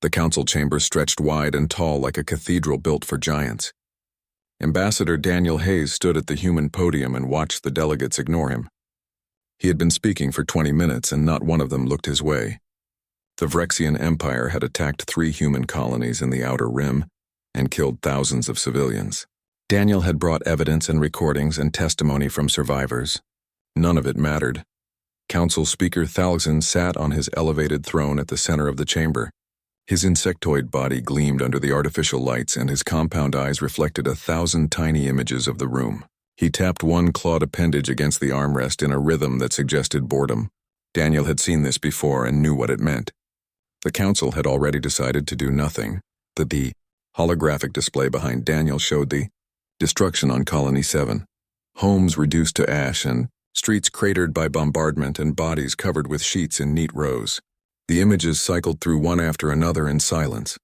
The council chamber stretched wide and tall like a cathedral built for giants. Ambassador Daniel Hayes stood at the human podium and watched the delegates ignore him. He had been speaking for 20 minutes and not one of them looked his way. The Vrexian Empire had attacked 3 human colonies in the Outer Rim and killed thousands of civilians. Daniel had brought evidence and recordings and testimony from survivors. None of it mattered. Council Speaker Thalgson sat on his elevated throne at the center of the chamber. His insectoid body gleamed under the artificial lights and his compound eyes reflected 1,000 tiny images of the room. He tapped one clawed appendage against the armrest in a rhythm that suggested boredom. Daniel had seen this before and knew what it meant. The council had already decided to do nothing. The holographic display behind Daniel showed the destruction on Colony 7. Homes reduced to ash and streets cratered by bombardment and bodies covered with sheets in neat rows. The images cycled through one after another in silence.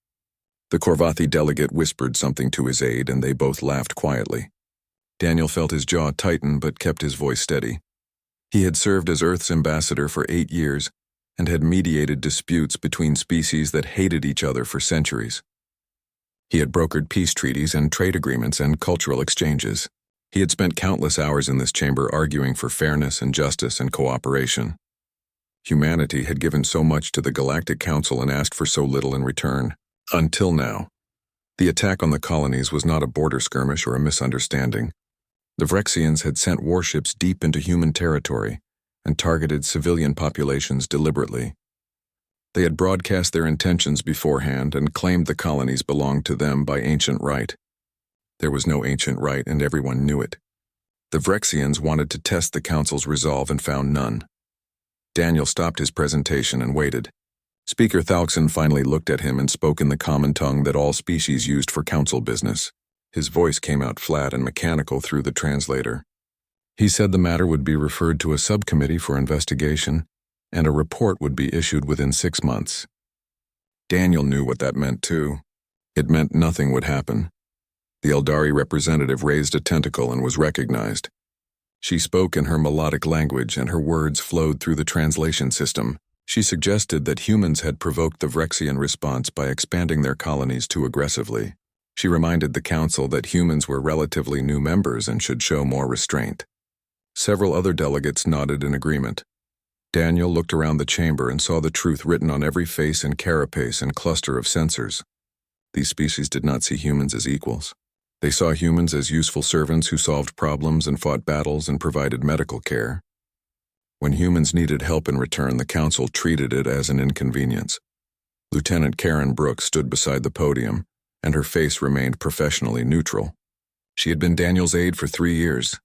The Korvathi delegate whispered something to his aide and they both laughed quietly. Daniel felt his jaw tighten but kept his voice steady. He had served as Earth's ambassador for 8 years and had mediated disputes between species that hated each other for centuries. He had brokered peace treaties and trade agreements and cultural exchanges. He had spent countless hours in this chamber arguing for fairness and justice and cooperation. Humanity had given so much to the Galactic Council and asked for so little in return. Until now. The attack on the colonies was not a border skirmish or a misunderstanding. The Vrexians had sent warships deep into human territory and targeted civilian populations deliberately. They had broadcast their intentions beforehand and claimed the colonies belonged to them by ancient right. There was no ancient right and everyone knew it. The Vrexians wanted to test the Council's resolve and found none. Daniel stopped his presentation and waited. Speaker Thalgson finally looked at him and spoke in the common tongue that all species used for council business. His voice came out flat and mechanical through the translator. He said the matter would be referred to a subcommittee for investigation and a report would be issued within 6 months. Daniel knew what that meant too. It meant nothing would happen. The Eldari representative raised a tentacle and was recognized. She spoke in her melodic language and her words flowed through the translation system. She suggested that humans had provoked the Vrexian response by expanding their colonies too aggressively. She reminded the council that humans were relatively new members and should show more restraint. Several other delegates nodded in agreement. Daniel looked around the chamber and saw the truth written on every face and carapace and cluster of sensors. These species did not see humans as equals. They saw humans as useful servants who solved problems and fought battles and provided medical care. When humans needed help in return, the council treated it as an inconvenience. Lieutenant Karen Brooks stood beside the podium, and her face remained professionally neutral. She had been Daniel's aide for 3 years,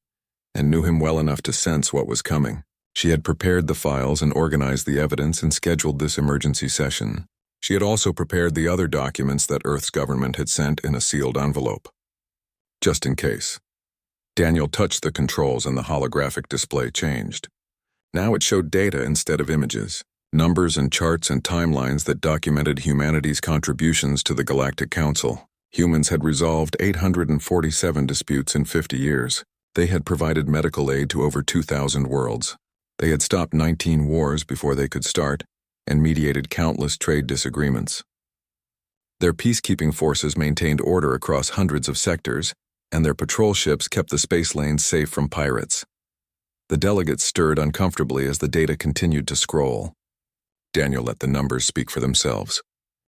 and knew him well enough to sense what was coming. She had prepared the files and organized the evidence and scheduled this emergency session. She had also prepared the other documents that Earth's government had sent in a sealed envelope. Just in case. Daniel touched the controls and the holographic display changed. Now it showed data instead of images, numbers and charts and timelines that documented humanity's contributions to the Galactic Council. Humans had resolved 847 disputes in 50 years. They had provided medical aid to over 2,000 worlds. They had stopped 19 wars before they could start and mediated countless trade disagreements. Their peacekeeping forces maintained order across hundreds of sectors, and their patrol ships kept the space lanes safe from pirates. The delegates stirred uncomfortably as the data continued to scroll. Daniel let the numbers speak for themselves.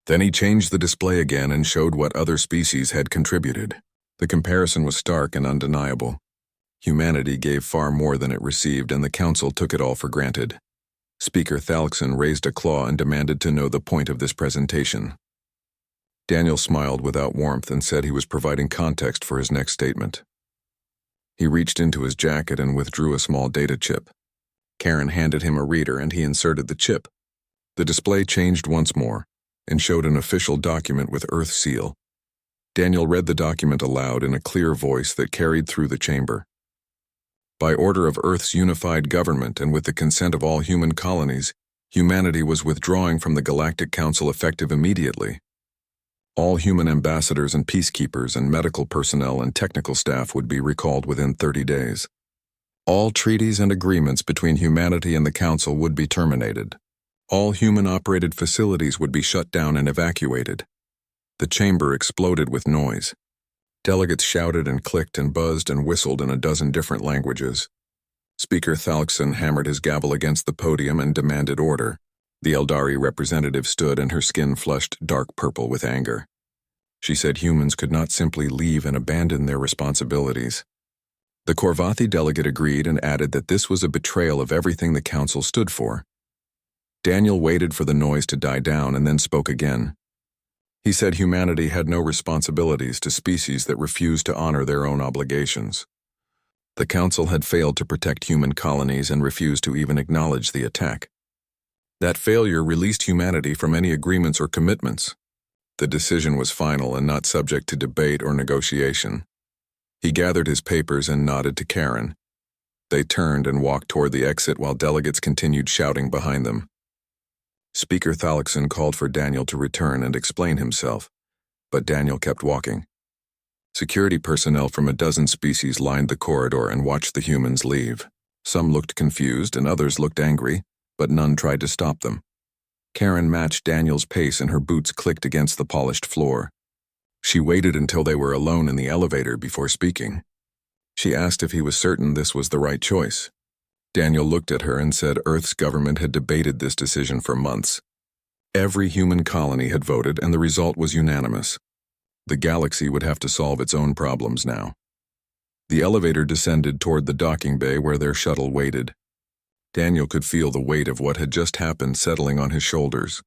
Then he changed the display again and showed what other species had contributed. The comparison was stark and undeniable. Humanity gave far more than it received, and the council took it all for granted. Speaker Thalgson raised a claw and demanded to know the point of this presentation. Daniel smiled without warmth and said he was providing context for his next statement. He reached into his jacket and withdrew a small data chip. Karen handed him a reader and he inserted the chip. The display changed once more and showed an official document with Earth seal. Daniel read the document aloud in a clear voice that carried through the chamber. By order of Earth's unified government and with the consent of all human colonies, humanity was withdrawing from the Galactic Council effective immediately. All human ambassadors and peacekeepers and medical personnel and technical staff would be recalled within 30 days. All treaties and agreements between humanity and the Council would be terminated. All human-operated facilities would be shut down and evacuated. The chamber exploded with noise. Delegates shouted and clicked and buzzed and whistled in a dozen different languages. Speaker Thalkson hammered his gavel against the podium and demanded order. The Eldari representative stood and her skin flushed dark purple with anger. She said humans could not simply leave and abandon their responsibilities. The Korvathi delegate agreed and added that this was a betrayal of everything the council stood for. Daniel waited for the noise to die down and then spoke again. He said humanity had no responsibilities to species that refused to honor their own obligations. The council had failed to protect human colonies and refused to even acknowledge the attack. That failure released humanity from any agreements or commitments. The decision was final and not subject to debate or negotiation. He gathered his papers and nodded to Karen. They turned and walked toward the exit while delegates continued shouting behind them. Speaker Thalkson called for Daniel to return and explain himself, but Daniel kept walking. Security personnel from a dozen species lined the corridor and watched the humans leave. Some looked confused and others looked angry, but none tried to stop them. Karen matched Daniel's pace and her boots clicked against the polished floor. She waited until they were alone in the elevator before speaking. She asked if he was certain this was the right choice. Daniel looked at her and said Earth's government had debated this decision for months. Every human colony had voted and the result was unanimous. The galaxy would have to solve its own problems now. The elevator descended toward the docking bay where their shuttle waited. Daniel could feel the weight of what had just happened settling on his shoulders.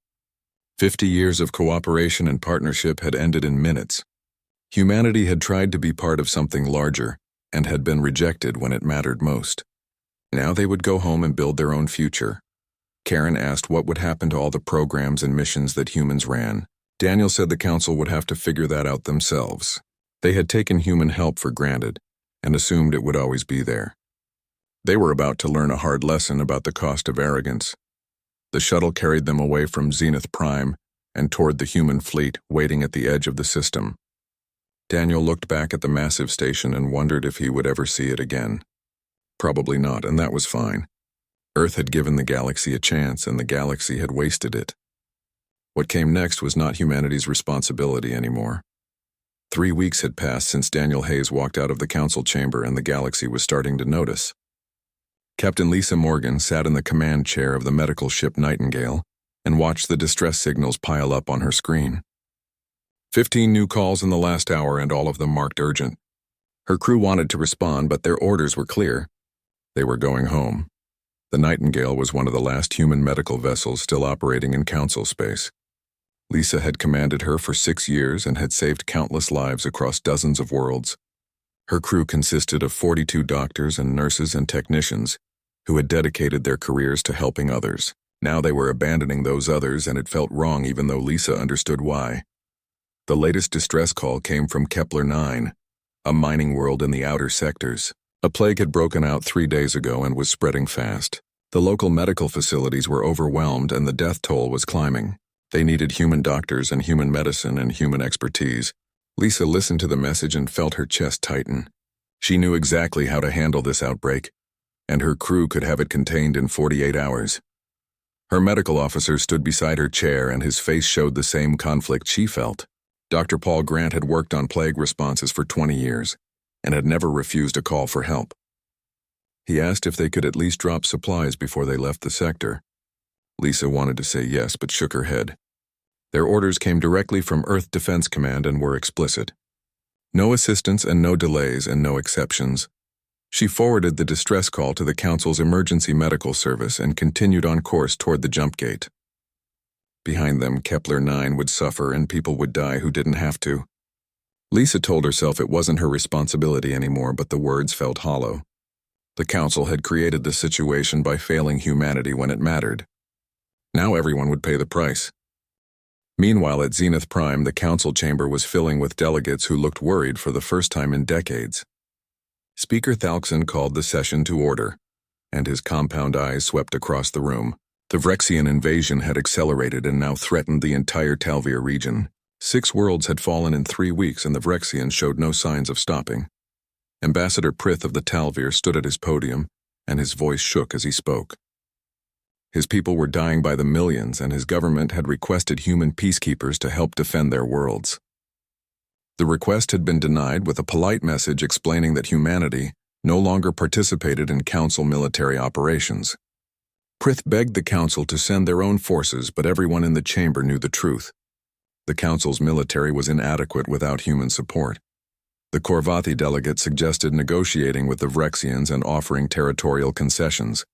50 years of cooperation and partnership had ended in minutes. Humanity had tried to be part of something larger and had been rejected when it mattered most. Now they would go home and build their own future. Karen asked what would happen to all the programs and missions that humans ran. Daniel said the council would have to figure that out themselves. They had taken human help for granted and assumed it would always be there. They were about to learn a hard lesson about the cost of arrogance. The shuttle carried them away from Zenith Prime and toward the human fleet waiting at the edge of the system. Daniel looked back at the massive station and wondered if he would ever see it again. Probably not, and that was fine. Earth had given the galaxy a chance, and the galaxy had wasted it. What came next was not humanity's responsibility anymore. 3 weeks had passed since Daniel Hayes walked out of the council chamber and the galaxy was starting to notice. Captain Lisa Morgan sat in the command chair of the medical ship Nightingale and watched the distress signals pile up on her screen. 15 new calls in the last hour and all of them marked urgent. Her crew wanted to respond, but their orders were clear. They were going home. The Nightingale was one of the last human medical vessels still operating in council space. Lisa had commanded her for 6 years and had saved countless lives across dozens of worlds. Her crew consisted of 42 doctors and nurses and technicians who had dedicated their careers to helping others. Now they were abandoning those others, and it felt wrong even though Lisa understood why. The latest distress call came from Kepler 9, a mining world in the outer sectors. A plague had broken out 3 days ago and was spreading fast. The local medical facilities were overwhelmed and the death toll was climbing. They needed human doctors and human medicine and human expertise. Lisa listened to the message and felt her chest tighten. She knew exactly how to handle this outbreak, and her crew could have it contained in 48 hours. Her medical officer stood beside her chair and his face showed the same conflict she felt. Dr. Paul Grant had worked on plague responses for 20 years and had never refused a call for help. He asked if they could at least drop supplies before they left the sector. Lisa wanted to say yes, but shook her head. Their orders came directly from Earth Defense Command and were explicit. No assistance and no delays and no exceptions. She forwarded the distress call to the Council's Emergency Medical Service and continued on course toward the jump gate. Behind them, Kepler 9 would suffer and people would die who didn't have to. Lisa told herself it wasn't her responsibility anymore, but the words felt hollow. The Council had created the situation by failing humanity when it mattered. Now everyone would pay the price. Meanwhile, at Zenith Prime, the Council chamber was filling with delegates who looked worried for the first time in decades. Speaker Thalkson called the session to order, and his compound eyes swept across the room. The Vrexian invasion had accelerated and now threatened the entire Talvir region. 6 worlds had fallen in 3 weeks and the Vrexians showed no signs of stopping. Ambassador Prith of the Talvir stood at his podium, and his voice shook as he spoke. His people were dying by the millions, and his government had requested human peacekeepers to help defend their worlds. The request had been denied with a polite message explaining that humanity no longer participated in Council military operations. Prith begged the Council to send their own forces, but everyone in the chamber knew the truth. The Council's military was inadequate without human support. The Korvathi delegate suggested negotiating with the Vrexians and offering territorial concessions.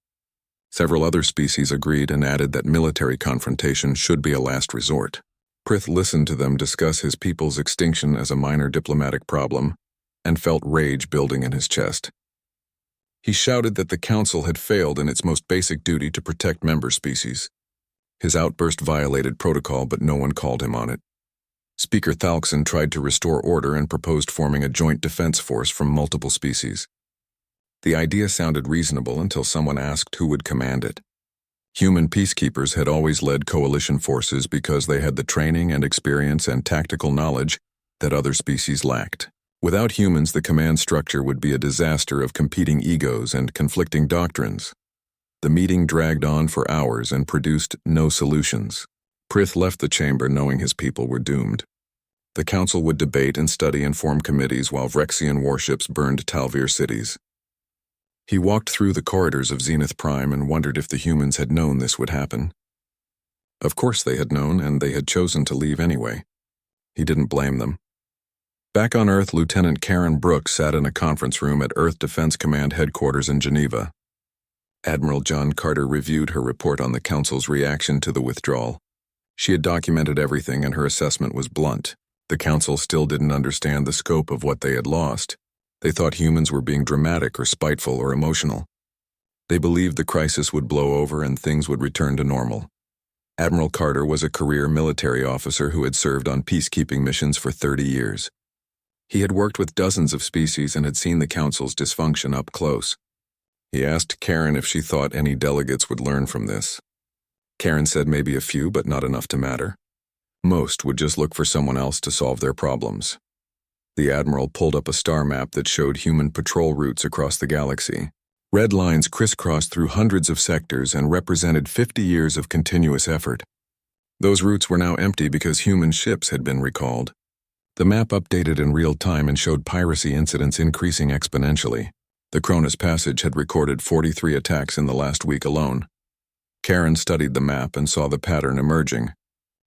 Several other species agreed and added that military confrontation should be a last resort. Prith listened to them discuss his people's extinction as a minor diplomatic problem and felt rage building in his chest. He shouted that the Council had failed in its most basic duty to protect member species. His outburst violated protocol, but no one called him on it. Speaker Thalkson tried to restore order and proposed forming a joint defense force from multiple species. The idea sounded reasonable until someone asked who would command it. Human peacekeepers had always led coalition forces because they had the training and experience and tactical knowledge that other species lacked. Without humans, the command structure would be a disaster of competing egos and conflicting doctrines. The meeting dragged on for hours and produced no solutions. Prith left the chamber knowing his people were doomed. The Council would debate and study and form committees while Vrexian warships burned Talvir cities. He walked through the corridors of Zenith Prime and wondered if the humans had known this would happen. Of course they had known, and they had chosen to leave anyway. He didn't blame them. Back on Earth, Lieutenant Karen Brooks sat in a conference room at Earth Defense Command headquarters in Geneva. Admiral John Carter reviewed her report on the Council's reaction to the withdrawal. She had documented everything, and her assessment was blunt. The Council still didn't understand the scope of what they had lost. They thought humans were being dramatic or spiteful or emotional. They believed the crisis would blow over and things would return to normal. Admiral Carter was a career military officer who had served on peacekeeping missions for 30 years. He had worked with dozens of species and had seen the Council's dysfunction up close. He asked Karen if she thought any delegates would learn from this. Karen said maybe a few, but not enough to matter. Most would just look for someone else to solve their problems. The Admiral pulled up a star map that showed human patrol routes across the galaxy. Red lines crisscrossed through hundreds of sectors and represented 50 years of continuous effort. Those routes were now empty because human ships had been recalled. The map updated in real time and showed piracy incidents increasing exponentially. The Cronus Passage had recorded 43 attacks in the last week alone. Karen studied the map and saw the pattern emerging.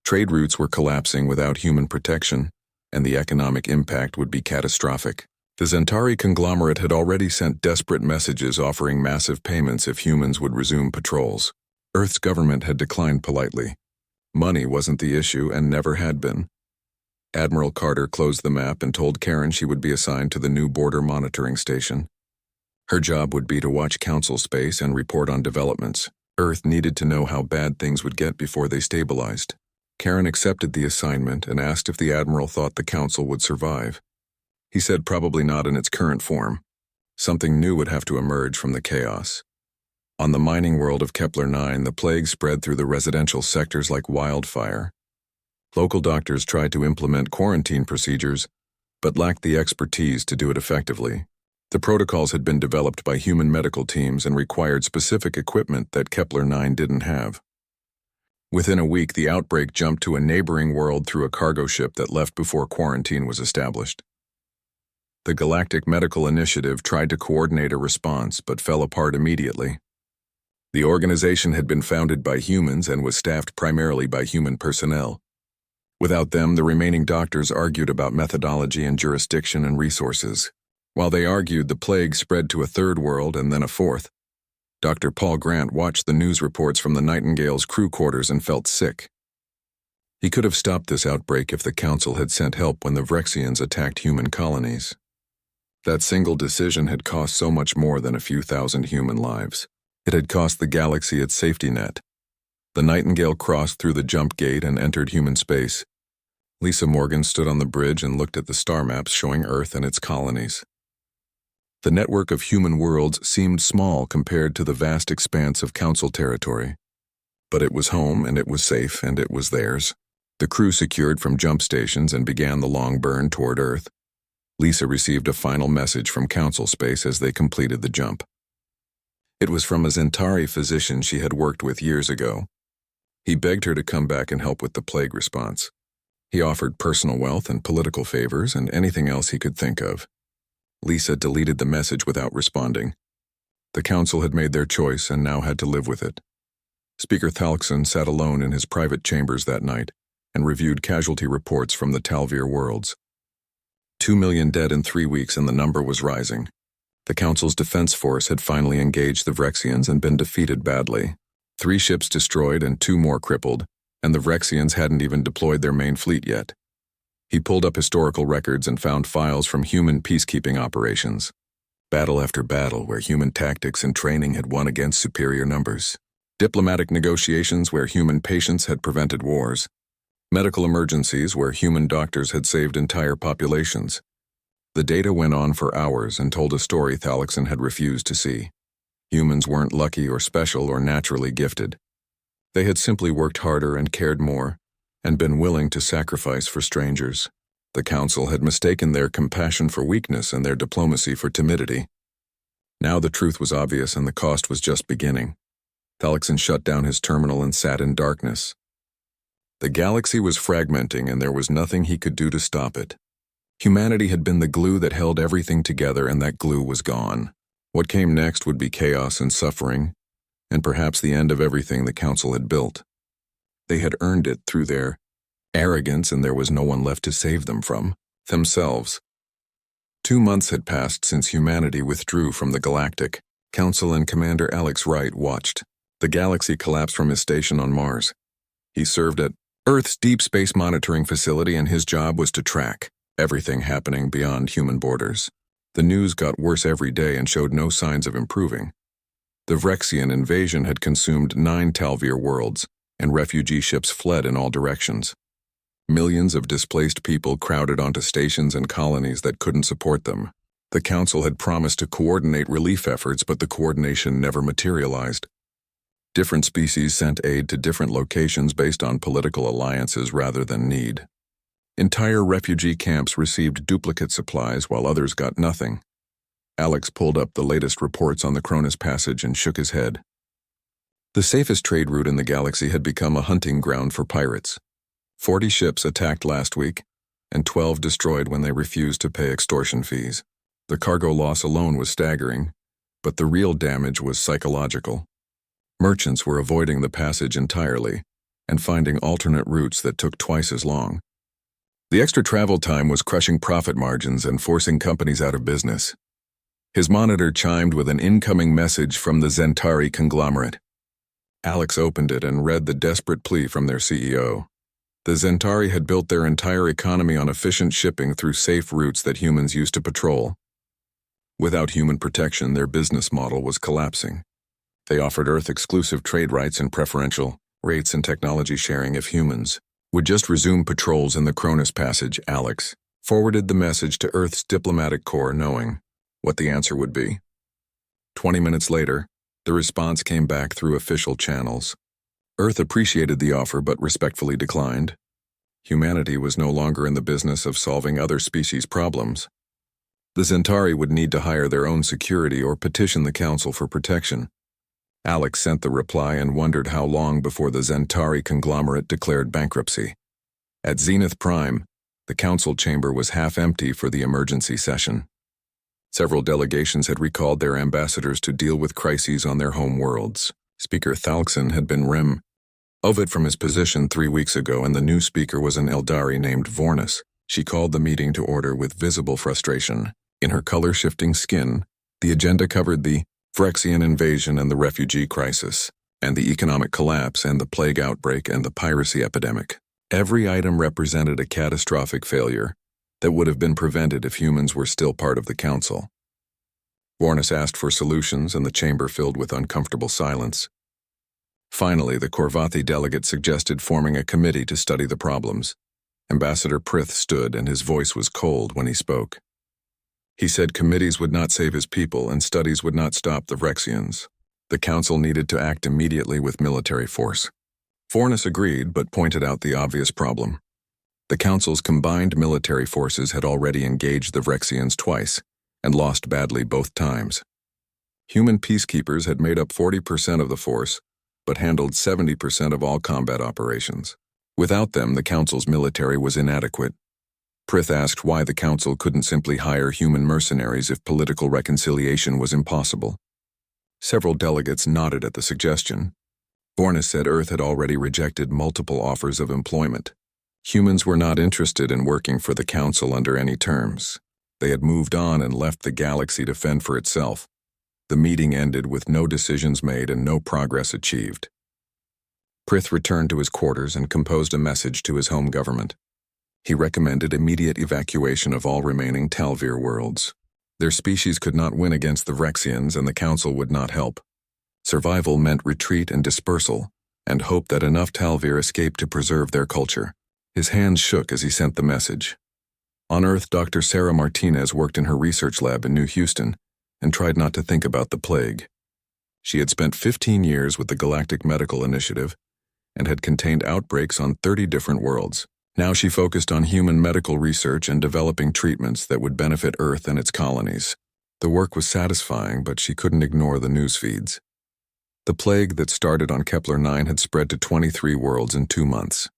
Trade routes were collapsing without human protection, and the economic impact would be catastrophic. The Zentari conglomerate had already sent desperate messages offering massive payments if humans would resume patrols. Earth's government had declined politely. Money wasn't the issue and never had been. Admiral Carter closed the map and told Karen she would be assigned to the new border monitoring station. Her job would be to watch Council space and report on developments. Earth needed to know how bad things would get before they stabilized. Karen accepted the assignment and asked if the Admiral thought the Council would survive. He said probably not in its current form. Something new would have to emerge from the chaos. On the mining world of Kepler 9, the plague spread through the residential sectors like wildfire. Local doctors tried to implement quarantine procedures, but lacked the expertise to do it effectively. The protocols had been developed by human medical teams and required specific equipment that Kepler 9 didn't have. Within a week, the outbreak jumped to a neighboring world through a cargo ship that left before quarantine was established. The Galactic Medical Initiative tried to coordinate a response, but fell apart immediately. The organization had been founded by humans and was staffed primarily by human personnel. Without them, the remaining doctors argued about methodology and jurisdiction and resources. While they argued, the plague spread to a third world and then a fourth. Dr. Paul Grant watched the news reports from the Nightingale's crew quarters and felt sick. He could have stopped this outbreak if the Council had sent help when the Vrexians attacked human colonies. That single decision had cost so much more than a few thousand human lives. It had cost the galaxy its safety net. The Nightingale crossed through the jump gate and entered human space. Lisa Morgan stood on the bridge and looked at the star maps showing Earth and its colonies. The network of human worlds seemed small compared to the vast expanse of Council territory. But it was home, and it was safe, and it was theirs. The crew secured from jump stations and began the long burn toward Earth. Lisa received a final message from Council space as they completed the jump. It was from a Zentari physician she had worked with years ago. He begged her to come back and help with the plague response. He offered personal wealth and political favors and anything else he could think of. Lisa deleted the message without responding. The council had made their choice and now had to live with it. Speaker Thalkson sat alone in his private chambers that night and reviewed casualty reports from the Talvir worlds. 2 million dead in 3 weeks, and the number was rising. The council's defense force had finally engaged the Vrexians and been defeated badly. 3 ships destroyed and 2 more crippled, and the Vrexians hadn't even deployed their main fleet yet. He pulled up historical records and found files from human peacekeeping operations. Battle after battle where human tactics and training had won against superior numbers. Diplomatic negotiations where human patience had prevented wars. Medical emergencies where human doctors had saved entire populations. The data went on for hours and told a story Thalkson had refused to see. Humans weren't lucky or special or naturally gifted. They had simply worked harder and cared more, and been willing to sacrifice for strangers. The council had mistaken their compassion for weakness and their diplomacy for timidity. Now the truth was obvious and the cost was just beginning. Thalkson shut down his terminal and sat in darkness. The galaxy was fragmenting and there was nothing he could do to stop it. Humanity had been the glue that held everything together, and that glue was gone. What came next would be chaos and suffering, and perhaps the end of everything the council had built. They had earned it through their arrogance, and there was no one left to save them from themselves. 2 months had passed since humanity withdrew from the Galactic Council, and Commander Alex Wright watched the galaxy collapse from his station on Mars. He served at Earth's Deep Space Monitoring Facility, and his job was to track everything happening beyond human borders. The news got worse every day and showed no signs of improving. The Vrexian invasion had consumed 9 Talvir worlds, and refugee ships fled in all directions. Millions of displaced people crowded onto stations and colonies that couldn't support them. The council had promised to coordinate relief efforts, but the coordination never materialized. Different species sent aid to different locations based on political alliances rather than need. Entire refugee camps received duplicate supplies while others got nothing. Alex pulled up the latest reports on the Cronus Passage and shook his head. The safest trade route in the galaxy had become a hunting ground for pirates. 40 ships attacked last week, and 12 destroyed when they refused to pay extortion fees. The cargo loss alone was staggering, but the real damage was psychological. Merchants were avoiding the passage entirely and finding alternate routes that took twice as long. The extra travel time was crushing profit margins and forcing companies out of business. His monitor chimed with an incoming message from the Zentari conglomerate. Alex opened it and read the desperate plea from their CEO. The Zentari had built their entire economy on efficient shipping through safe routes that humans used to patrol. Without human protection, their business model was collapsing. They offered Earth-exclusive trade rights and preferential rates and technology sharing if humans would just resume patrols in the Cronus Passage. Alex forwarded the message to Earth's diplomatic corps, knowing what the answer would be. 20 minutes later, the response came back through official channels. Earth appreciated the offer but respectfully declined. Humanity was no longer in the business of solving other species' problems. The Zentari would need to hire their own security or petition the Council for protection. Alex sent the reply and wondered how long before the Zentari conglomerate declared bankruptcy. At Zenith Prime, the council chamber was half empty for the emergency session. Several delegations had recalled their ambassadors to deal with crises on their home worlds. Speaker Thalkson had been removed from his position 3 weeks ago, and the new speaker was an Eldari named Vornis. She called the meeting to order with visible frustration. In her color-shifting skin, the agenda covered the Vrexian invasion and the refugee crisis, and the economic collapse and the plague outbreak and the piracy epidemic. Every item represented a catastrophic failure that would have been prevented if humans were still part of the council. Vornis asked for solutions, and the chamber filled with uncomfortable silence. Finally, the Korvathi delegate suggested forming a committee to study the problems. Ambassador Prith stood, and his voice was cold when he spoke. He said committees would not save his people and studies would not stop the Vrexians. The council needed to act immediately with military force. Vornis agreed, but pointed out the obvious problem. The council's combined military forces had already engaged the Vrexians twice and lost badly both times. Human peacekeepers had made up 40% of the force, but handled 70% of all combat operations. Without them, the Council's military was inadequate. Prith asked why the Council couldn't simply hire human mercenaries if political reconciliation was impossible. Several delegates nodded at the suggestion. Borna said Earth had already rejected multiple offers of employment. Humans were not interested in working for the Council under any terms. They had moved on and left the galaxy to fend for itself. The meeting ended with no decisions made and no progress achieved. Prith returned to his quarters and composed a message to his home government. He recommended immediate evacuation of all remaining Talvir worlds. Their species could not win against the Vrexians, and the Council would not help. Survival meant retreat and dispersal, and hope that enough Talvir escaped to preserve their culture. His hands shook as he sent the message. On Earth, Dr. Sarah Martinez worked in her research lab in New Houston and tried not to think about the plague. She had spent 15 years with the Galactic Medical Initiative and had contained outbreaks on 30 different worlds. Now she focused on human medical research and developing treatments that would benefit Earth and its colonies. The work was satisfying, but she couldn't ignore the news feeds. The plague that started on Kepler 9 had spread to 23 worlds in 2 months.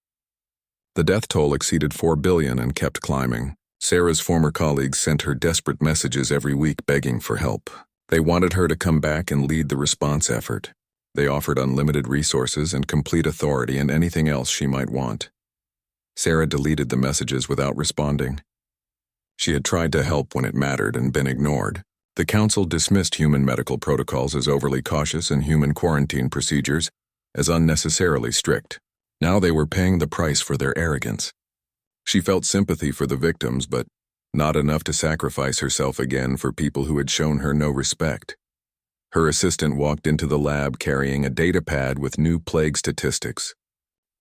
The death toll exceeded 4 billion and kept climbing. Sarah's former colleagues sent her desperate messages every week begging for help. They wanted her to come back and lead the response effort. They offered unlimited resources and complete authority in anything else she might want. Sarah deleted the messages without responding. She had tried to help when it mattered and been ignored. The Council dismissed human medical protocols as overly cautious and human quarantine procedures as unnecessarily strict. Now they were paying the price for their arrogance. She felt sympathy for the victims, but not enough to sacrifice herself again for people who had shown her no respect. Her assistant walked into the lab carrying a data pad with new plague statistics.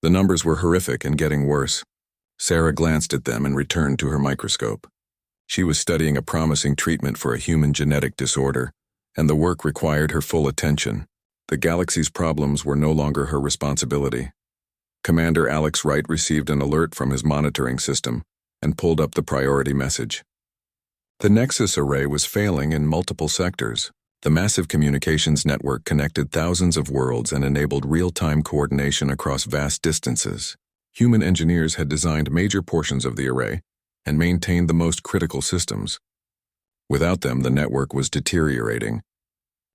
The numbers were horrific and getting worse. Sarah glanced at them and returned to her microscope. She was studying a promising treatment for a human genetic disorder, and the work required her full attention. The galaxy's problems were no longer her responsibility. Commander Alex Wright received an alert from his monitoring system and pulled up the priority message. The Nexus array was failing in multiple sectors. The massive communications network connected thousands of worlds and enabled real-time coordination across vast distances. Human engineers had designed major portions of the array and maintained the most critical systems. Without them, the network was deteriorating.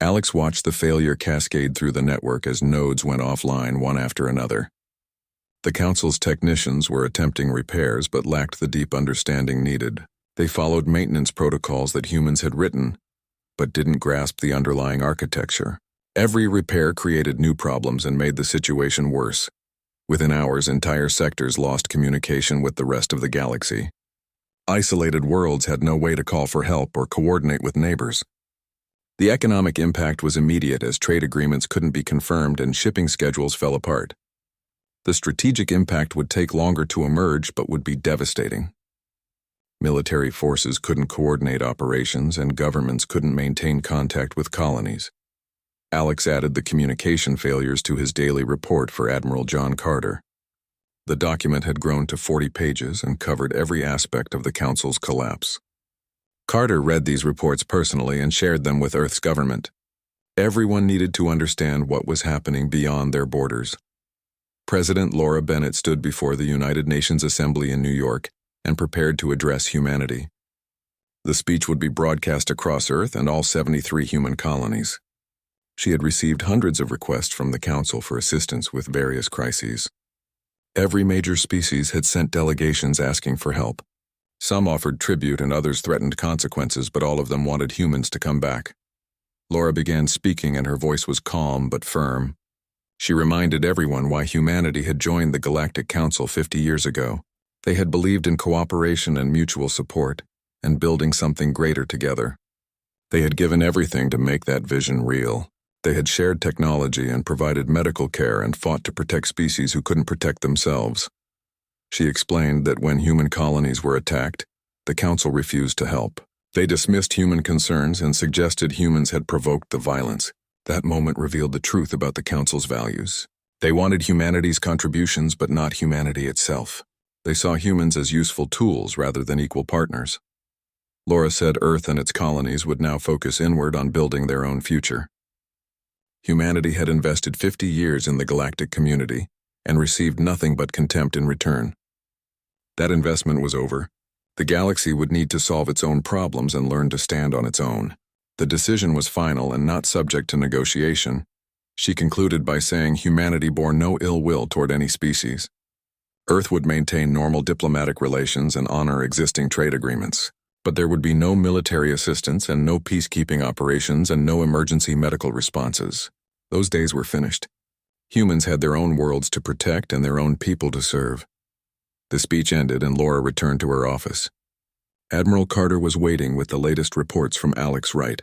Alex watched the failure cascade through the network as nodes went offline one after another. The Council's technicians were attempting repairs but lacked the deep understanding needed. They followed maintenance protocols that humans had written, but didn't grasp the underlying architecture. Every repair created new problems and made the situation worse. Within hours, entire sectors lost communication with the rest of the galaxy. Isolated worlds had no way to call for help or coordinate with neighbors. The economic impact was immediate as trade agreements couldn't be confirmed and shipping schedules fell apart. The strategic impact would take longer to emerge but would be devastating. Military forces couldn't coordinate operations and governments couldn't maintain contact with colonies. Alex added the communication failures to his daily report for Admiral John Carter. The document had grown to 40 pages and covered every aspect of the Council's collapse. Carter read these reports personally and shared them with Earth's government. Everyone needed to understand what was happening beyond their borders. President Laura Bennett stood before the United Nations Assembly in New York and prepared to address humanity. The speech would be broadcast across Earth and all 73 human colonies. She had received hundreds of requests from the Council for assistance with various crises. Every major species had sent delegations asking for help. Some offered tribute and others threatened consequences, but all of them wanted humans to come back. Laura began speaking and her voice was calm but firm. She reminded everyone why humanity had joined the Galactic Council 50 years ago. They had believed in cooperation and mutual support, and building something greater together. They had given everything to make that vision real. They had shared technology and provided medical care and fought to protect species who couldn't protect themselves. She explained that when human colonies were attacked, the Council refused to help. They dismissed human concerns and suggested humans had provoked the violence. That moment revealed the truth about the Council's values. They wanted humanity's contributions, but not humanity itself. They saw humans as useful tools rather than equal partners. Laura said Earth and its colonies would now focus inward on building their own future. Humanity had invested 50 years in the galactic community and received nothing but contempt in return. That investment was over. The galaxy would need to solve its own problems and learn to stand on its own. The decision was final and not subject to negotiation. She concluded by saying humanity bore no ill will toward any species. Earth would maintain normal diplomatic relations and honor existing trade agreements, but there would be no military assistance and no peacekeeping operations and no emergency medical responses. Those days were finished. Humans had their own worlds to protect and their own people to serve. The speech ended and Laura returned to her office. Admiral Carter was waiting with the latest reports from Alex Wright.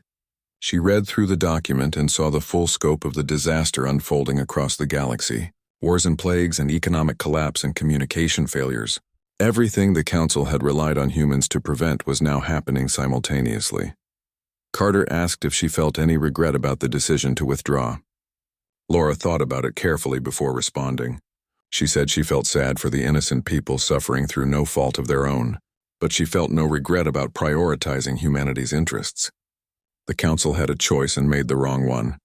She read through the document and saw the full scope of the disaster unfolding across the galaxy. Wars and plagues and economic collapse and communication failures. Everything the Council had relied on humans to prevent was now happening simultaneously. Carter asked if she felt any regret about the decision to withdraw. Laura thought about it carefully before responding. She said she felt sad for the innocent people suffering through no fault of their own, but she felt no regret about prioritizing humanity's interests. The Council had a choice and made the wrong one.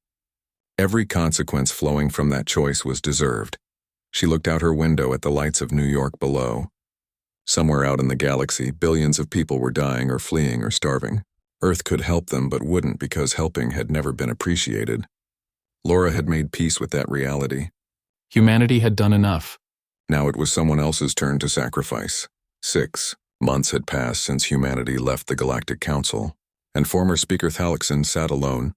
Every consequence flowing from that choice was deserved. She looked out her window at the lights of New York below. Somewhere out in the galaxy, billions of people were dying or fleeing or starving. Earth could help them but wouldn't because helping had never been appreciated. Laura had made peace with that reality. Humanity had done enough. Now it was someone else's turn to sacrifice. 6 months had passed since humanity left the Galactic Council, and former Speaker Thalixon sat alone,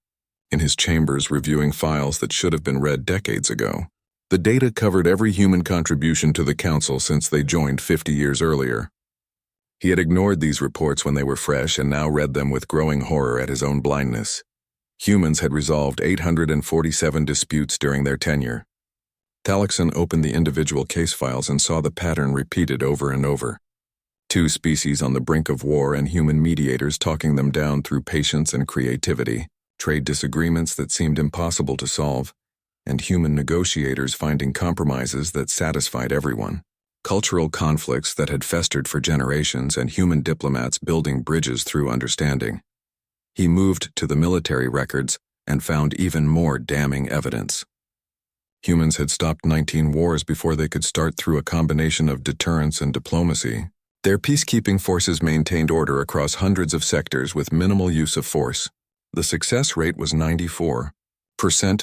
in his chambers reviewing files that should have been read decades ago. The data covered every human contribution to the Council since they joined 50 years earlier. He had ignored these reports when they were fresh and now read them with growing horror at his own blindness. Humans had resolved 847 disputes during their tenure. Thalixon opened the individual case files and saw the pattern repeated over and over. 2 species on the brink of war and human mediators talking them down through patience and creativity, trade disagreements that seemed impossible to solve, and human negotiators finding compromises that satisfied everyone. Cultural conflicts that had festered for generations and human diplomats building bridges through understanding. He moved to the military records and found even more damning evidence. Humans had stopped 19 wars before they could start through a combination of deterrence and diplomacy. Their peacekeeping forces maintained order across hundreds of sectors with minimal use of force. The success rate was 94%,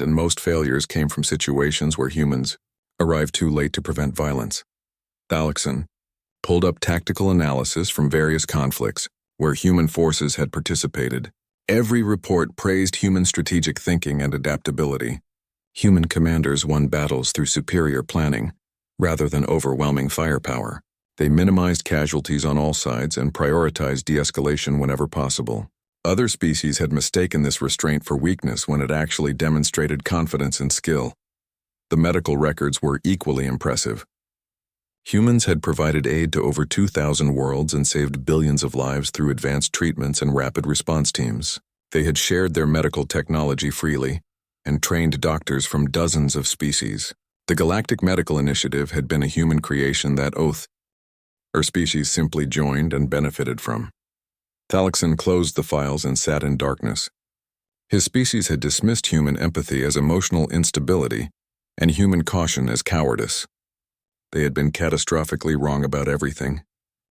and most failures came from situations where humans arrived too late to prevent violence. Thalixon pulled up tactical analysis from various conflicts where human forces had participated. Every report praised human strategic thinking and adaptability. Human commanders won battles through superior planning, rather than overwhelming firepower. They minimized casualties on all sides and prioritized de-escalation whenever possible. Other species had mistaken this restraint for weakness when it actually demonstrated confidence and skill. The medical records were equally impressive. Humans had provided aid to over 2,000 worlds and saved billions of lives through advanced treatments and rapid response teams. They had shared their medical technology freely and trained doctors from dozens of species. The Galactic Medical Initiative had been a human creation that our species simply joined and benefited from. Thalixon closed the files and sat in darkness. His species had dismissed human empathy as emotional instability and human caution as cowardice. They had been catastrophically wrong about everything.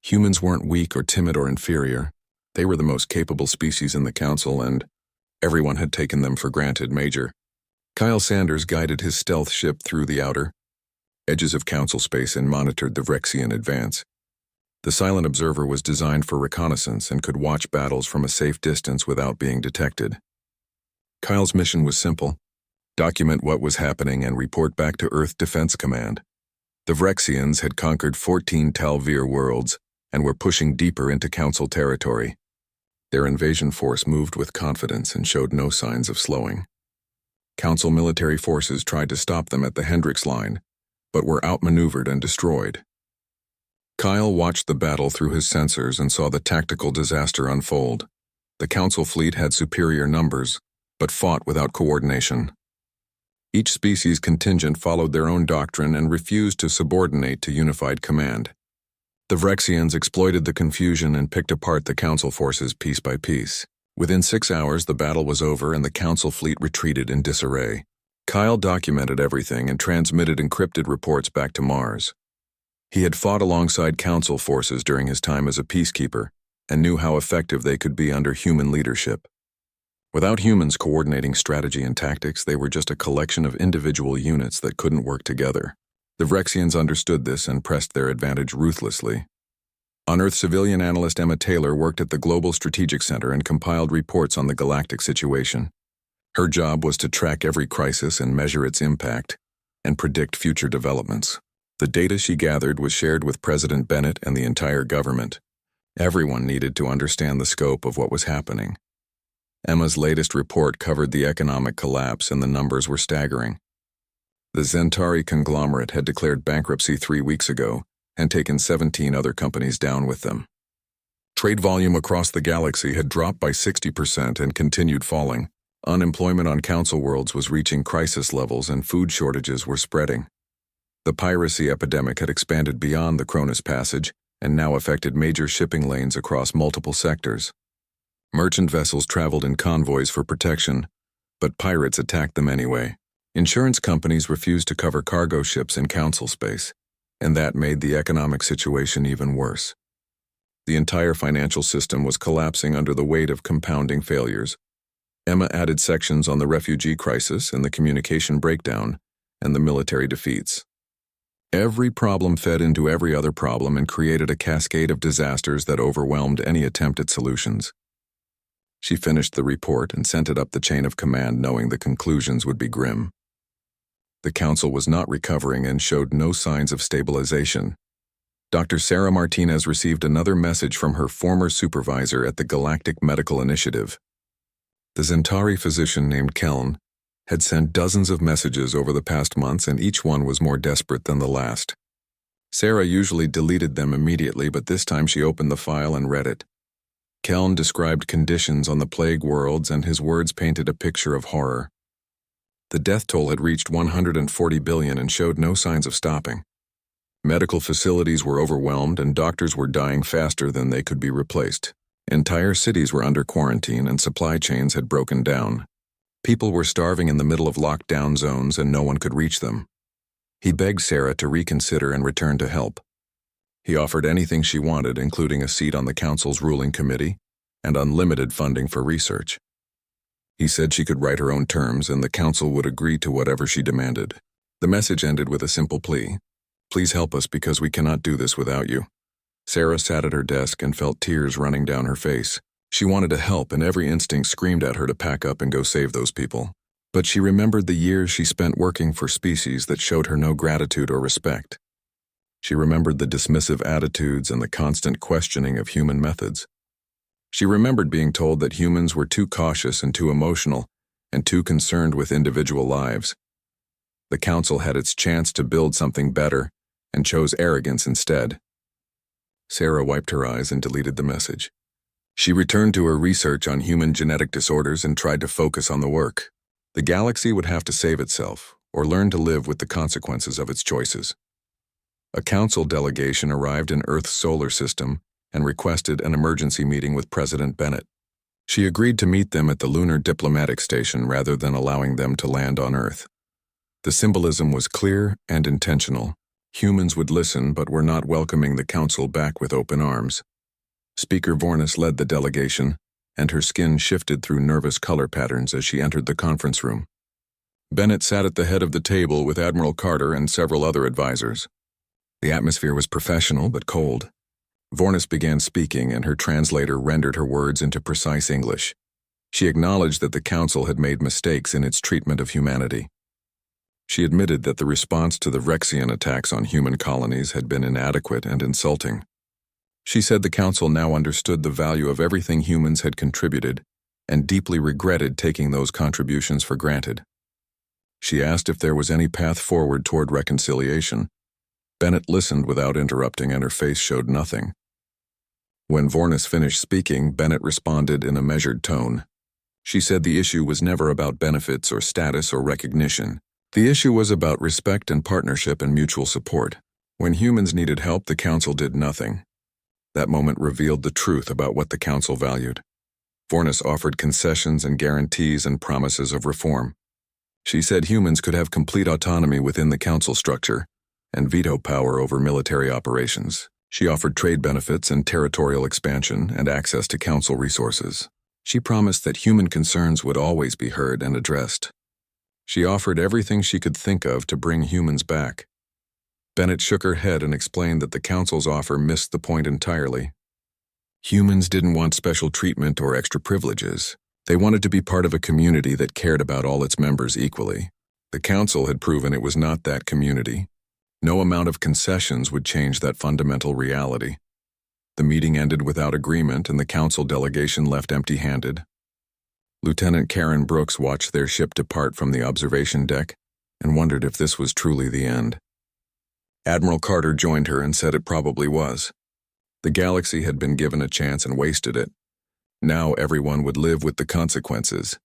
Humans weren't weak or timid or inferior. They were the most capable species in the Council, and everyone had taken them for granted. Major Kyle Sanders guided his stealth ship through the outer edges of Council space and monitored the Vrexian advance. The silent observer was designed for reconnaissance and could watch battles from a safe distance without being detected. Kyle's mission was simple: document what was happening and report back to Earth Defense Command. The Vrexians had conquered 14 Talvir worlds and were pushing deeper into Council territory. Their invasion force moved with confidence and showed no signs of slowing. Council military forces tried to stop them at the Hendrix Line, but were outmaneuvered and destroyed. Kyle watched the battle through his sensors and saw the tactical disaster unfold. The Council fleet had superior numbers, but fought without coordination. Each species contingent followed their own doctrine and refused to subordinate to unified command. The Vrexians exploited the confusion and picked apart the Council forces piece by piece. Within 6 hours, the battle was over and the Council fleet retreated in disarray. Kyle documented everything and transmitted encrypted reports back to Mars. He had fought alongside Council forces during his time as a peacekeeper and knew how effective they could be under human leadership. Without humans coordinating strategy and tactics, they were just a collection of individual units that couldn't work together. The Vrexians understood this and pressed their advantage ruthlessly. On-Earth civilian analyst Emma Taylor worked at the Global Strategic Center and compiled reports on the galactic situation. Her job was to track every crisis and measure its impact and predict future developments. The data she gathered was shared with President Bennett and the entire government. Everyone needed to understand the scope of what was happening. Emma's latest report covered the economic collapse, and the numbers were staggering. The Centauri conglomerate had declared bankruptcy 3 weeks ago and taken 17 other companies down with them. Trade volume across the galaxy had dropped by 60% and continued falling. Unemployment on Council worlds was reaching crisis levels and food shortages were spreading. The piracy epidemic had expanded beyond the Cronus Passage and now affected major shipping lanes across multiple sectors. Merchant vessels traveled in convoys for protection, but pirates attacked them anyway. Insurance companies refused to cover cargo ships in Council space, and that made the economic situation even worse. The entire financial system was collapsing under the weight of compounding failures. Emma added sections on the refugee crisis and the communication breakdown and the military defeats. Every problem fed into every other problem and created a cascade of disasters that overwhelmed any attempt at solutions. She finished the report and sent it up the chain of command, knowing the conclusions would be grim. The Council was not recovering and showed no signs of stabilization. Dr. Sarah Martinez received another message from her former supervisor at the Galactic Medical Initiative. The Centauri physician named Keln had sent dozens of messages over the past months, and each one was more desperate than the last. Sarah usually deleted them immediately, but this time she opened the file and read it. Keln described conditions on the plague worlds, and his words painted a picture of horror. The death toll had reached 140 billion and showed no signs of stopping. Medical facilities were overwhelmed and doctors were dying faster than they could be replaced. Entire cities were under quarantine and supply chains had broken down. People were starving in the middle of lockdown zones and no one could reach them. He begged Sarah to reconsider and return to help. He offered anything she wanted, including a seat on the Council's ruling committee and unlimited funding for research. He said she could write her own terms and the Council would agree to whatever she demanded. The message ended with a simple plea. "Please help us because we cannot do this without you." Sarah sat at her desk and felt tears running down her face. She wanted to help and every instinct screamed at her to pack up and go save those people. But she remembered the years she spent working for species that showed her no gratitude or respect. She remembered the dismissive attitudes and the constant questioning of human methods. She remembered being told that humans were too cautious and too emotional and too concerned with individual lives. The Council had its chance to build something better and chose arrogance instead. Sarah wiped her eyes and deleted the message. She returned to her research on human genetic disorders and tried to focus on the work. The galaxy would have to save itself or learn to live with the consequences of its choices. A Council delegation arrived in Earth's solar system and requested an emergency meeting with President Bennett. She agreed to meet them at the Lunar Diplomatic Station rather than allowing them to land on Earth. The symbolism was clear and intentional. Humans would listen but were not welcoming the Council back with open arms. Speaker Vornis led the delegation, and her skin shifted through nervous color patterns as she entered the conference room. Bennett sat at the head of the table with Admiral Carter and several other advisors. The atmosphere was professional but cold. Vornis began speaking, and her translator rendered her words into precise English. She acknowledged that the Council had made mistakes in its treatment of humanity. She admitted that the response to the Vrexian attacks on human colonies had been inadequate and insulting. She said the Council now understood the value of everything humans had contributed and deeply regretted taking those contributions for granted. She asked if there was any path forward toward reconciliation. Bennett listened without interrupting, and her face showed nothing. When Vornis finished speaking, Bennett responded in a measured tone. She said the issue was never about benefits or status or recognition. The issue was about respect and partnership and mutual support. When humans needed help, the Council did nothing. That moment revealed the truth about what the Council valued. Vornis offered concessions and guarantees and promises of reform. She said humans could have complete autonomy within the Council structure and veto power over military operations. She offered trade benefits and territorial expansion and access to Council resources. She promised that human concerns would always be heard and addressed. She offered everything she could think of to bring humans back. Bennett shook her head and explained that the Council's offer missed the point entirely. Humans didn't want special treatment or extra privileges. They wanted to be part of a community that cared about all its members equally. The Council had proven it was not that community. No amount of concessions would change that fundamental reality. The meeting ended without agreement and the Council delegation left empty-handed. Lieutenant Karen Brooks watched their ship depart from the observation deck and wondered if this was truly the end. Admiral Carter joined her and said it probably was. The galaxy had been given a chance and wasted it. Now everyone would live with the consequences.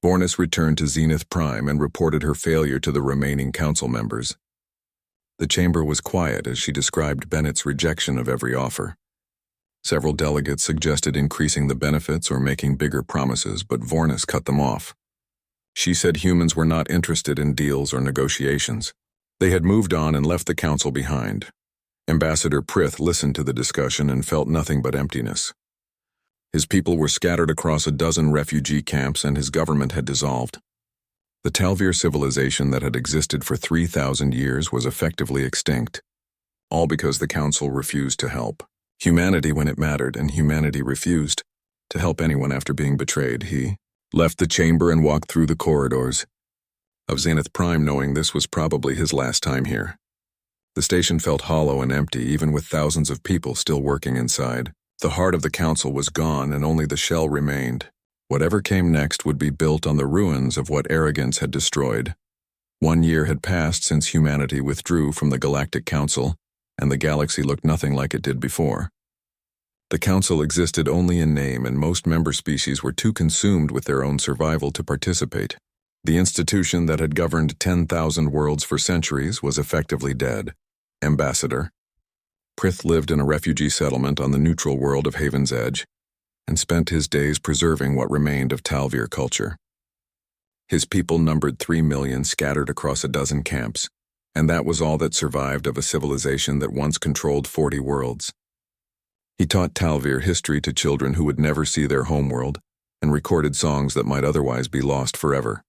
Vornis returned to Zenith Prime and reported her failure to the remaining Council members. The chamber was quiet as she described Bennett's rejection of every offer. Several delegates suggested increasing the benefits or making bigger promises, but Vornis cut them off. She said humans were not interested in deals or negotiations. They had moved on and left the Council behind. Ambassador Prith listened to the discussion and felt nothing but emptiness. His people were scattered across a dozen refugee camps and his government had dissolved. The Talvir civilization that had existed for 3,000 years was effectively extinct, all because the Council refused to help. Humanity when it mattered, and humanity refused to help anyone after being betrayed. He left the chamber and walked through the corridors of Zenith Prime, knowing this was probably his last time here. The station felt hollow and empty, even with thousands of people still working inside. The heart of the Council was gone and only the shell remained. Whatever came next would be built on the ruins of what arrogance had destroyed. 1 year had passed since humanity withdrew from the Galactic Council, and the galaxy looked nothing like it did before. The Council existed only in name, and most member species were too consumed with their own survival to participate. The institution that had governed 10,000 worlds for centuries was effectively dead. Ambassador Prith lived in a refugee settlement on the neutral world of Haven's Edge, and spent his days preserving what remained of Talvir culture. His people numbered 3 million scattered across a dozen camps, and that was all that survived of a civilization that once controlled 40 worlds. He taught Talvir history to children who would never see their homeworld, and recorded songs that might otherwise be lost forever.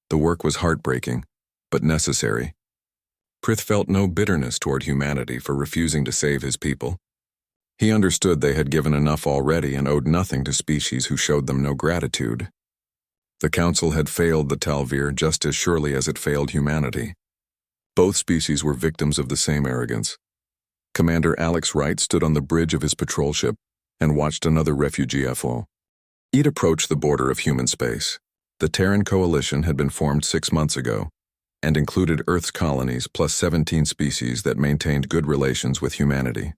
The work was heartbreaking, but necessary. Prith felt no bitterness toward humanity for refusing to save his people. He understood they had given enough already and owed nothing to species who showed them no gratitude. The Council had failed the Talvir just as surely as it failed humanity. Both species were victims of the same arrogance. Commander Alex Wright stood on the bridge of his patrol ship and watched another refugee FO. He'd approached the border of human space. The Terran Coalition had been formed 6 months ago and included Earth's colonies plus 17 species that maintained good relations with humanity.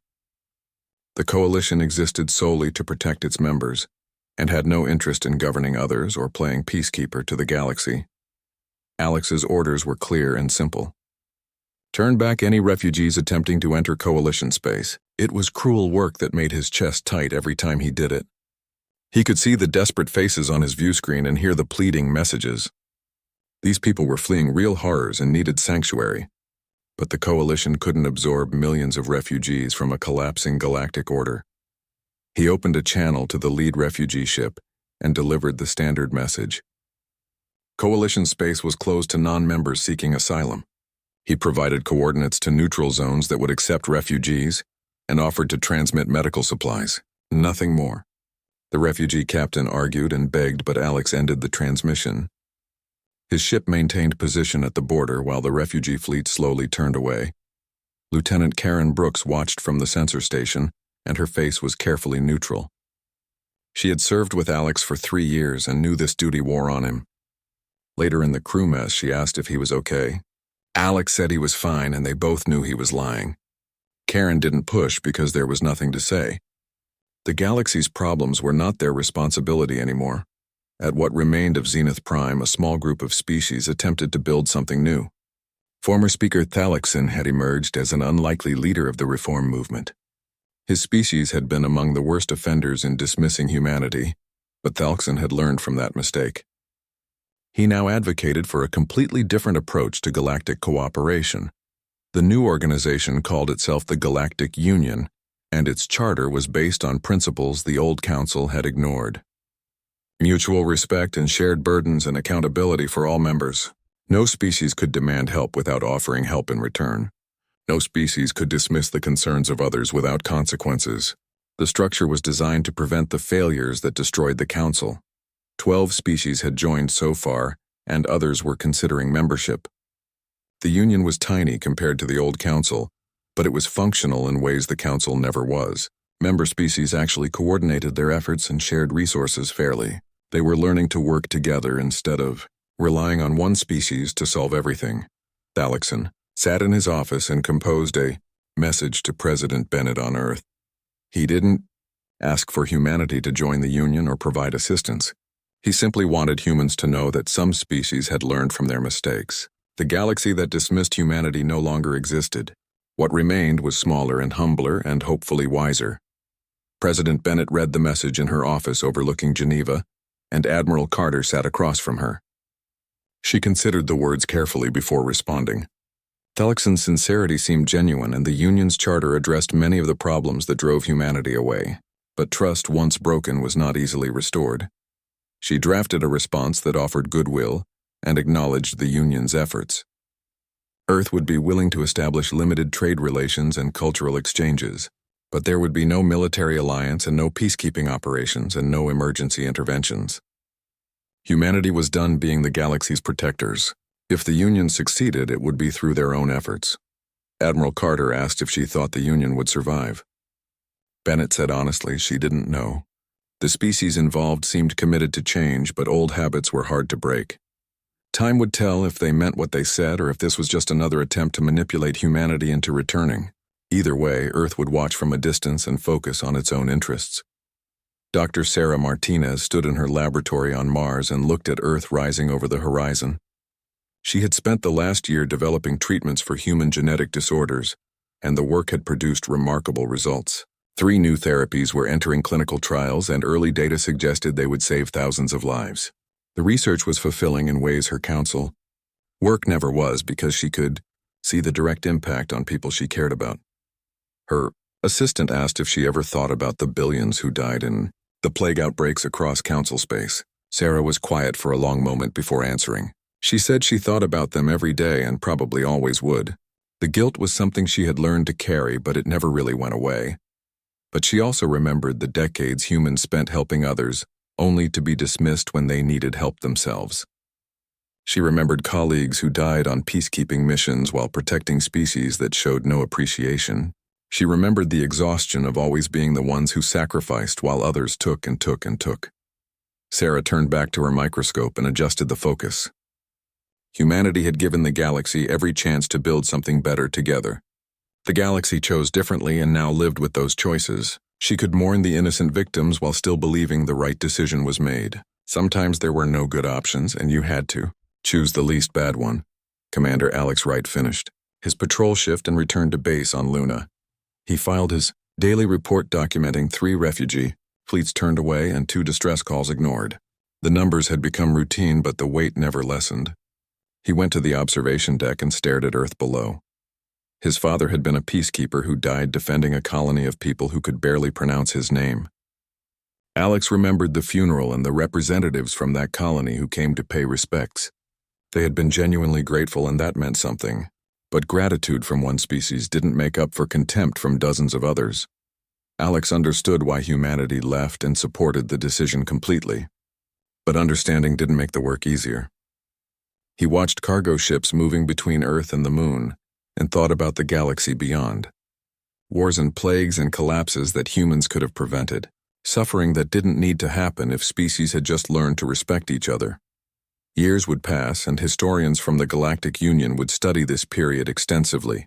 The coalition existed solely to protect its members and had no interest in governing others or playing peacekeeper to the galaxy. Alex's orders were clear and simple. Turn back any refugees attempting to enter coalition space. It was cruel work that made his chest tight every time he did it. He could see the desperate faces on his view screen and hear the pleading messages. These people were fleeing real horrors and needed sanctuary. But the coalition couldn't absorb millions of refugees from a collapsing galactic order. He opened a channel to the lead refugee ship and delivered the standard message. Coalition space was closed to non-members seeking asylum. He provided coordinates to neutral zones that would accept refugees and offered to transmit medical supplies. Nothing more. The refugee captain argued and begged, but Alex ended the transmission. His ship maintained position at the border while the refugee fleet slowly turned away. Lieutenant Karen Brooks watched from the sensor station, and her face was carefully neutral. She had served with Alex for 3 years and knew this duty wore on him. Later in the crew mess, she asked if he was okay. Alex said he was fine, and they both knew he was lying. Karen didn't push because there was nothing to say. The galaxy's problems were not their responsibility anymore. At what remained of Zenith Prime, a small group of species attempted to build something new. Former Speaker Thalixon had emerged as an unlikely leader of the reform movement. His species had been among the worst offenders in dismissing humanity, but Thalixon had learned from that mistake. He now advocated for a completely different approach to galactic cooperation. The new organization called itself the Galactic Union, and its charter was based on principles the old council had ignored. Mutual respect and shared burdens and accountability for all members. No species could demand help without offering help in return. No species could dismiss the concerns of others without consequences. The structure was designed to prevent the failures that destroyed the council. 12 species had joined so far, and others were considering membership. The union was tiny compared to the old council, but it was functional in ways the council never was. Member species actually coordinated their efforts and shared resources fairly. They were learning to work together instead of relying on one species to solve everything. Thalixon sat in his office and composed a message to President Bennett on Earth. He didn't ask for humanity to join the union or provide assistance. He simply wanted humans to know that some species had learned from their mistakes. The galaxy that dismissed humanity no longer existed. What remained was smaller and humbler and hopefully wiser. President Bennett read the message in her office overlooking Geneva, and Admiral Carter sat across from her. She considered the words carefully before responding. Thalixon's sincerity seemed genuine, and the Union's charter addressed many of the problems that drove humanity away. But trust, once broken, was not easily restored. She drafted a response that offered goodwill and acknowledged the Union's efforts. Earth would be willing to establish limited trade relations and cultural exchanges, but there would be no military alliance and no peacekeeping operations and no emergency interventions. Humanity was done being the galaxy's protectors. If the Union succeeded, it would be through their own efforts. Admiral Carter asked if she thought the Union would survive. Bennett said honestly she didn't know. The species involved seemed committed to change, but old habits were hard to break. Time would tell if they meant what they said or if this was just another attempt to manipulate humanity into returning. Either way, Earth would watch from a distance and focus on its own interests. Dr. Sarah Martinez stood in her laboratory on Mars and looked at Earth rising over the horizon. She had spent the last year developing treatments for human genetic disorders, and the work had produced remarkable results. 3 new therapies were entering clinical trials, and early data suggested they would save thousands of lives. The research was fulfilling in ways her council work never was, because she could see the direct impact on people she cared about. Her assistant asked if she ever thought about the billions who died in the plague outbreaks across council space. Sarah was quiet for a long moment before answering. She said she thought about them every day and probably always would. The guilt was something she had learned to carry, but it never really went away. But she also remembered the decades humans spent helping others, only to be dismissed when they needed help themselves. She remembered colleagues who died on peacekeeping missions while protecting species that showed no appreciation. She remembered the exhaustion of always being the ones who sacrificed while others took and took and took. Sarah turned back to her microscope and adjusted the focus. Humanity had given the galaxy every chance to build something better together. The galaxy chose differently and now lived with those choices. She could mourn the innocent victims while still believing the right decision was made. Sometimes there were no good options, and you had to choose the least bad one. Commander Alex Wright finished his patrol shift and returned to base on Luna. He filed his daily report documenting 3 refugee fleets turned away and 2 distress calls ignored. The numbers had become routine, but the weight never lessened. He went to the observation deck and stared at Earth below. His father had been a peacekeeper who died defending a colony of people who could barely pronounce his name. Alex remembered the funeral and the representatives from that colony who came to pay respects. They had been genuinely grateful, and that meant something. But gratitude from one species didn't make up for contempt from dozens of others. Alex understood why humanity left and supported the decision completely. But understanding didn't make the work easier. He watched cargo ships moving between Earth and the Moon, and thought about the galaxy beyond. Wars and plagues and collapses that humans could have prevented. Suffering that didn't need to happen if species had just learned to respect each other. Years would pass, and historians from the Galactic Union would study this period extensively.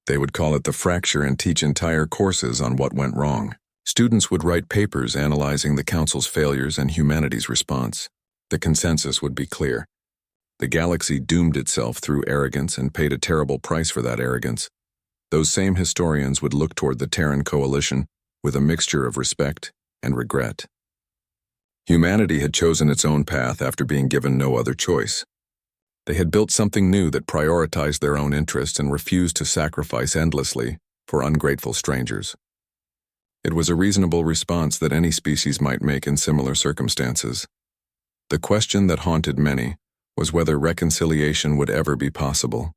They would call it the fracture and teach entire courses on what went wrong. Students would write papers analyzing the Council's failures and humanity's response. The consensus would be clear. The galaxy doomed itself through arrogance and paid a terrible price for that arrogance. Those same historians would look toward the Terran coalition with a mixture of respect and regret. Humanity had chosen its own path after being given no other choice. They had built something new that prioritized their own interest and refused to sacrifice endlessly for ungrateful strangers. It was a reasonable response that any species might make in similar circumstances. The question that haunted many was whether reconciliation would ever be possible.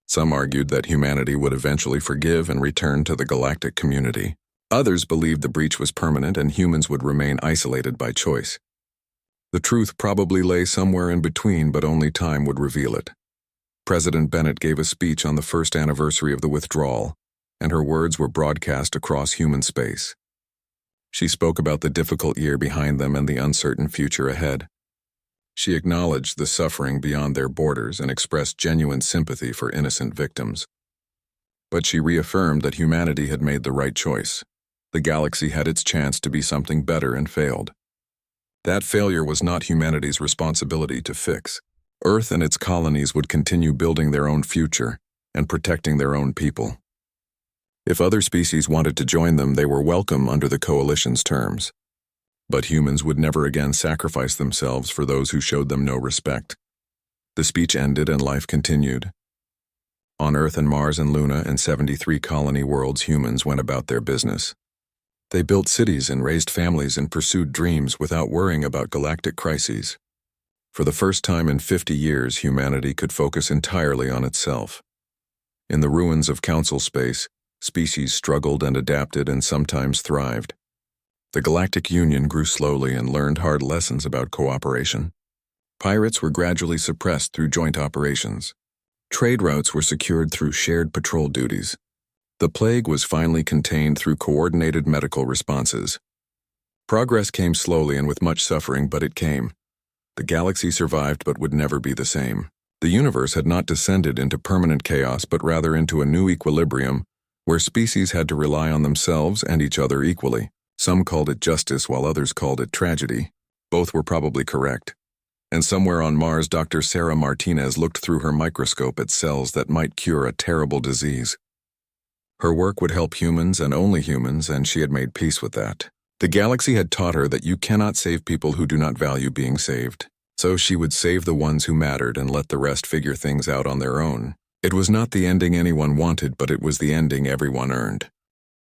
Some argued that humanity would eventually forgive and return to the galactic community. Others believed the breach was permanent and humans would remain isolated by choice. The truth probably lay somewhere in between, but only time would reveal it. President Bennett gave a speech on the first anniversary of the withdrawal, and her words were broadcast across human space. She spoke about the difficult year behind them and the uncertain future ahead. She acknowledged the suffering beyond their borders and expressed genuine sympathy for innocent victims. But she reaffirmed that humanity had made the right choice. The galaxy had its chance to be something better and failed. That failure was not humanity's responsibility to fix. Earth and its colonies would continue building their own future and protecting their own people. If other species wanted to join them, they were welcome under the coalition's terms. But humans would never again sacrifice themselves for those who showed them no respect. The speech ended and life continued. On Earth and Mars and Luna and 73 colony worlds, humans went about their business. They built cities and raised families and pursued dreams without worrying about galactic crises. For the first time in 50 years, humanity could focus entirely on itself. In the ruins of Council space, species struggled and adapted and sometimes thrived. The Galactic Union grew slowly and learned hard lessons about cooperation. Pirates were gradually suppressed through joint operations. Trade routes were secured through shared patrol duties. The plague was finally contained through coordinated medical responses. Progress came slowly and with much suffering, but it came. The galaxy survived but would never be the same. The universe had not descended into permanent chaos, but rather into a new equilibrium where species had to rely on themselves and each other equally. Some called it justice while others called it tragedy. Both were probably correct. And somewhere on Mars, Dr. Sarah Martinez looked through her microscope at cells that might cure a terrible disease. Her work would help humans and only humans, and she had made peace with that. The galaxy had taught her that you cannot save people who do not value being saved. So she would save the ones who mattered and let the rest figure things out on their own. It was not the ending anyone wanted, but it was the ending everyone earned.